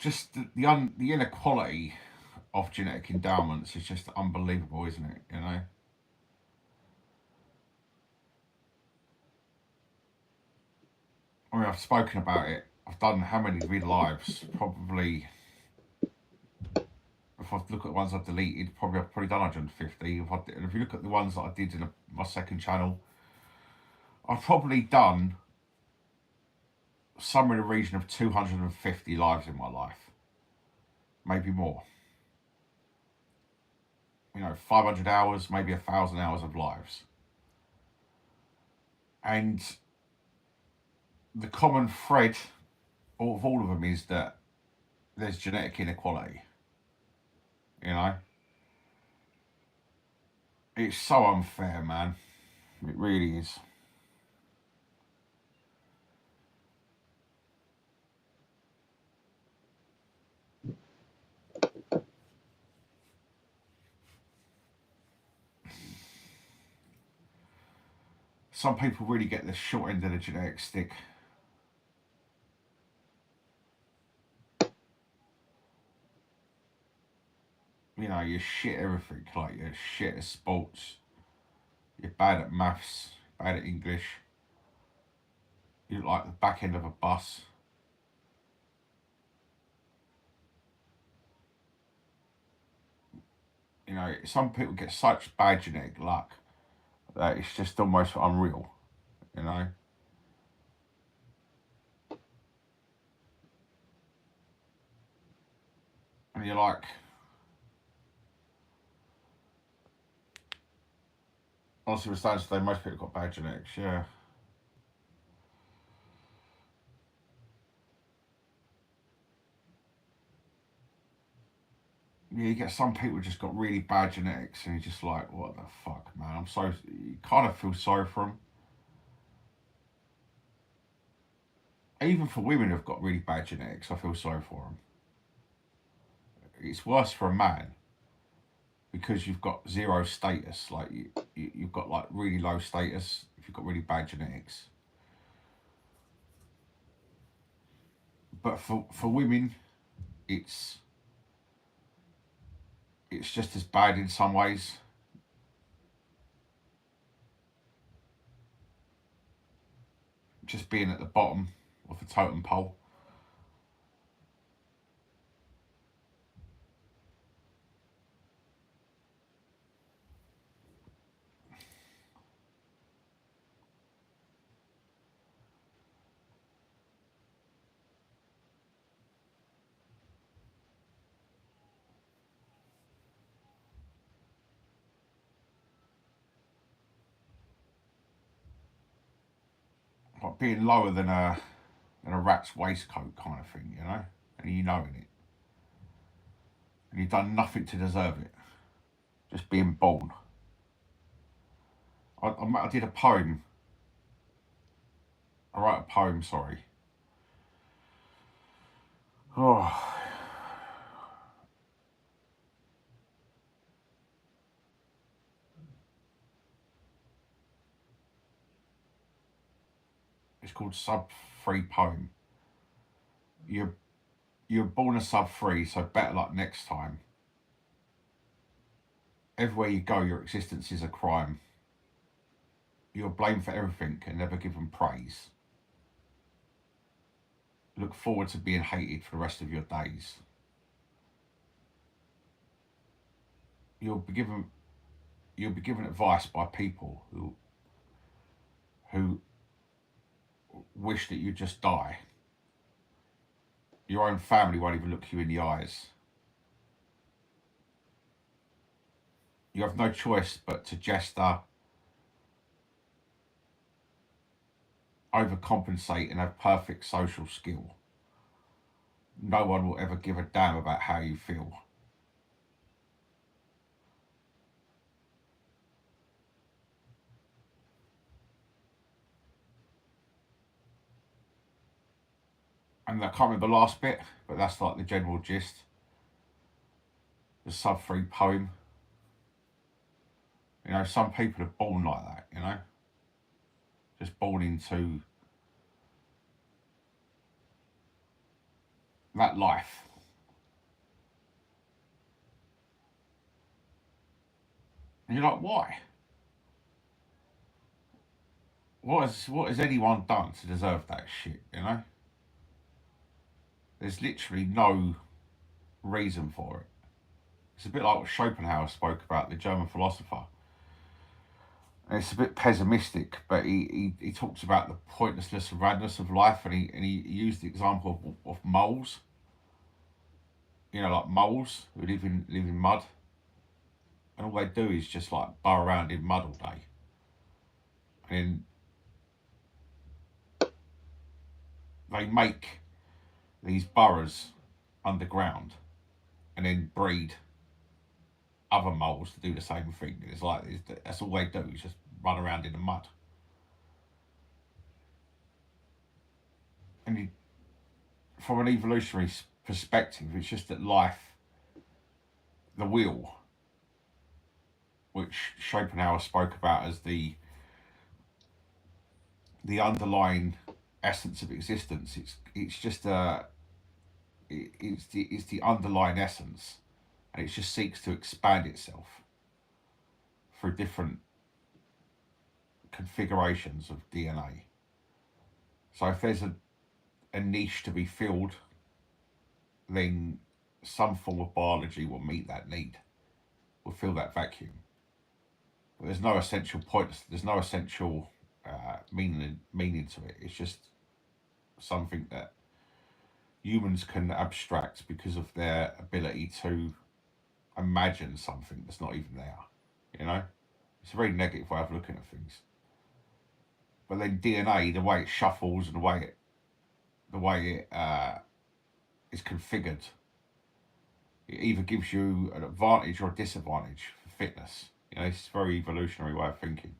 just the inequality of genetic endowments is just unbelievable, isn't it? You know. I mean, I've spoken about it. I've done how many real lives? Probably, if I look at the ones I've deleted, I've probably done 150. If you look at the ones that I did in my second channel, I've probably done somewhere in the region of 250 lives in my life, maybe more. 500 hours, maybe 1,000 hours of lives. And the common thread of all of them is that there's genetic inequality. It's so unfair, man. It really is. Some people really get the short end of the genetic stick. You're shit at everything. Like, you're shit at sports. You're bad at maths, bad at English. You're like the back end of a bus. Some people get such bad genetic luck that it's just almost unreal, And you're like, honestly, we're starting to say most people got bad genetics, yeah. Yeah, you get some people just got really bad genetics, and you're just like, what the fuck, man? You kind of feel sorry for them. Even for women who've got really bad genetics, I feel sorry for them. It's worse for a man because you've got zero status. Like you've got like really low status if you've got really bad genetics. But for women, it's just as bad in some ways. Just being at the bottom of the totem pole. Like being lower than a rat's waistcoat kind of thing, and you knowing it. And you've done nothing to deserve it. Just being born. I did a poem. I wrote a poem, sorry. Oh. It's called Sub 3 Poem. You're born a sub 3, so better luck next time. Everywhere you go, your existence is a crime. You're blamed for everything and never given praise. Look forward to being hated for the rest of your days. You'll be given advice by people who wish that you just die. Your own family won't even look you in the eyes. You have no choice but to jester, overcompensate, and have perfect social skill. No one will ever give a damn about how you feel. And I can't remember the last bit, but that's like the general gist. The Sub 3 Poem. Some people are born like that, just born into that life. And you're like, why? What has anyone done to deserve that shit? You know, there's literally no reason for it. It's a bit like what Schopenhauer spoke about, the German philosopher. And it's a bit pessimistic, but he talks about the pointlessness and radness of life, and he used the example of moles. You know, like moles who live in mud, and all they do is just like burrow around in mud all day. And they make these burrows underground, and then breed other moles to do the same thing. It's like that's all they do is just run around in the mud. And from an evolutionary perspective, it's just that life, the wheel, which Schopenhauer spoke about as the underlying essence of existence. It's just it's the underlying essence, and it just seeks to expand itself through different configurations of DNA. So if there's a niche to be filled, then some form of biology will meet that need, will fill that vacuum. But there's no essential point. There's no essential meaning to it. It's just something that humans can abstract because of their ability to imagine something that's not even there. You know, it's a very negative way of looking at things. But then DNA, the way it shuffles and the way it is configured, it either gives you an advantage or a disadvantage for fitness. You know, it's a very evolutionary way of thinking.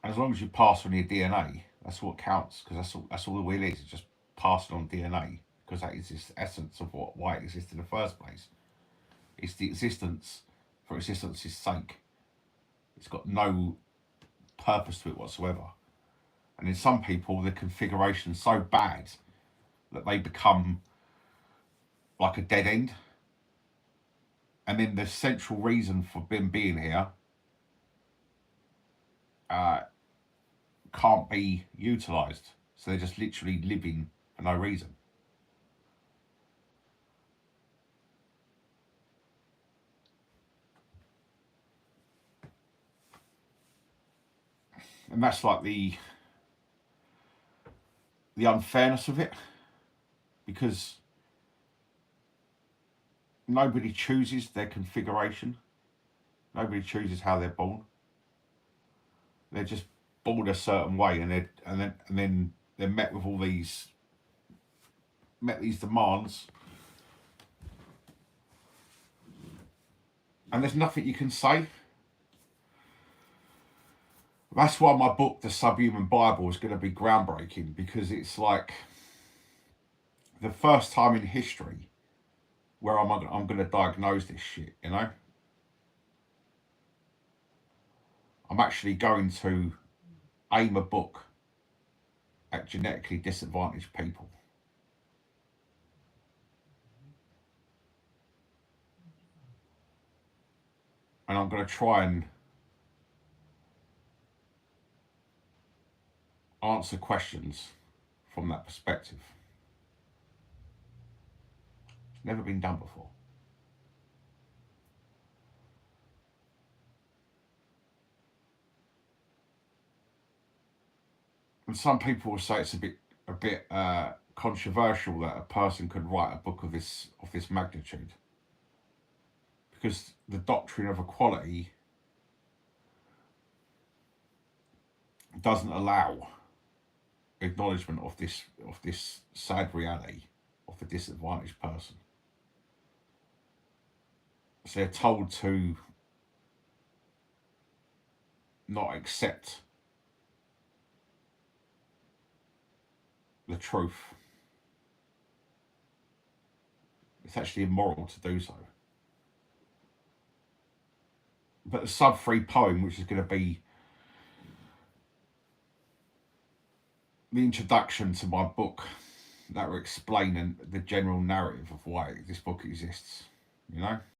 And as long as you pass on your DNA, that's what counts, because that's all the will is. It's just passing on DNA, because that is the essence of why it exists in the first place. It's the existence for existence's sake. It's got no purpose to it whatsoever. And in some people, the configuration's so bad that they become like a dead end. And then the central reason for them being here can't be utilised. So they're just literally living for no reason. And that's like the unfairness of it, because nobody chooses their configuration. Nobody chooses how they're born. They're just born a certain way, and then they're met with all these demands, and there's nothing you can say. That's why my book, The Subhuman Bible, is going to be groundbreaking, because it's like the first time in history where I'm going to diagnose this shit, you know? I'm actually going to aim a book at genetically disadvantaged people. And I'm going to try and answer questions from that perspective. It's never been done before. And some people will say it's a bit controversial that a person could write a book of this magnitude, because the doctrine of equality doesn't allow acknowledgement of this sad reality of the disadvantaged person. So they're told to not accept the truth. It's actually immoral to do so. But the sub-3 poem, which is going to be the introduction to my book, that will explain the general narrative of why this book exists, you know?